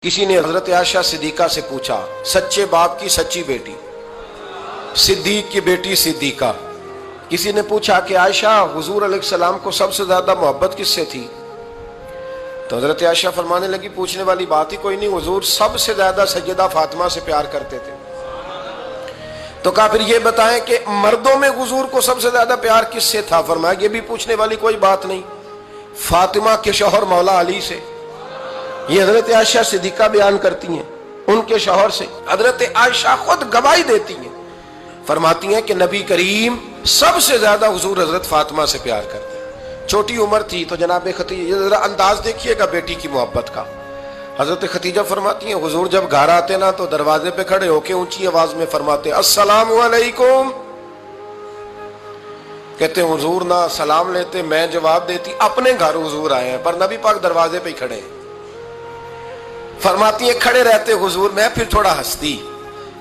کسی نے حضرت عائشہ صدیقہ سے پوچھا، سچے باپ کی سچی بیٹی، صدیق کی بیٹی صدیقہ۔ کسی نے پوچھا کہ عائشہ حضور علیہ السلام کو سب سے زیادہ محبت کس سے تھی؟ تو حضرت عائشہ فرمانے لگی پوچھنے والی بات ہی کوئی نہیں، حضور سب سے زیادہ سیدہ فاطمہ سے پیار کرتے تھے۔ تو کہا پھر یہ بتائیں کہ مردوں میں حضور کو سب سے زیادہ پیار کس سے تھا؟ فرمایا یہ بھی پوچھنے والی کوئی بات نہیں، فاطمہ کے شوہر مولا علی سے۔ یہ حضرت عائشہ صدیقہ بیان کرتی ہیں ان کے شوہر سے، حضرت عائشہ خود گواہی دیتی ہیں، فرماتی ہیں کہ نبی کریم سب سے زیادہ حضور حضرت فاطمہ سے پیار کرتے ہیں۔ چھوٹی عمر تھی تو جناب خدیجہ، ذرا انداز دیکھیے گا بیٹی کی محبت کا۔ حضرت خدیجہ فرماتی ہیں حضور جب گھر آتے نا تو دروازے پہ کھڑے ہو کے اونچی آواز میں فرماتے السلام علیکم، کہتے ہیں حضور نہ سلام لیتے، میں جواب دیتی اپنے گھر حضور آئے ہیں پر نبی پاک دروازے پہ ہی کھڑے ہیں۔ فرماتی ہیں کھڑے رہتے حضور، میں پھر تھوڑا ہنستی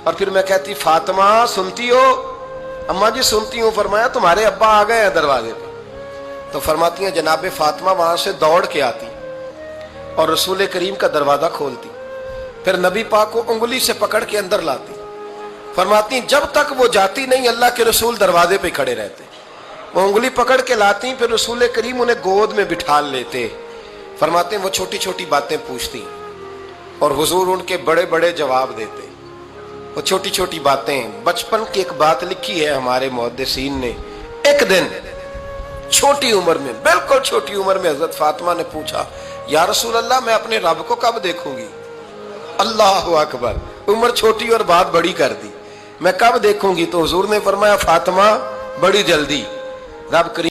اور پھر میں کہتی فاطمہ سنتی ہو؟ اماں جی سنتی ہوں۔ فرمایا تمہارے ابا آ گئے ہیں دروازے پہ۔ تو فرماتی ہیں جناب فاطمہ وہاں سے دوڑ کے آتی اور رسول کریم کا دروازہ کھولتی، پھر نبی پاک کو انگلی سے پکڑ کے اندر لاتی۔ فرماتی ہیں جب تک وہ جاتی نہیں اللہ کے رسول دروازے پہ کھڑے رہتے، وہ انگلی پکڑ کے لاتی، پھر رسول کریم انہیں گود میں بٹھا لیتے۔ فرماتے ہیں وہ چھوٹی چھوٹی باتیں پوچھتی اور حضور ان کے بڑے بڑے جواب دیتے۔ وہ چھوٹی چھوٹی باتیں، بچپن کی ایک بات لکھی ہے ہمارے محدثین نے، ایک دن چھوٹی عمر میں، بالکل چھوٹی عمر میں حضرت فاطمہ نے پوچھا یا رسول اللہ میں اپنے رب کو کب دیکھوں گی؟ اللہ اکبر، عمر چھوٹی اور بات بڑی کر دی، میں کب دیکھوں گی؟ تو حضور نے فرمایا فاطمہ بڑی جلدی، رب کریم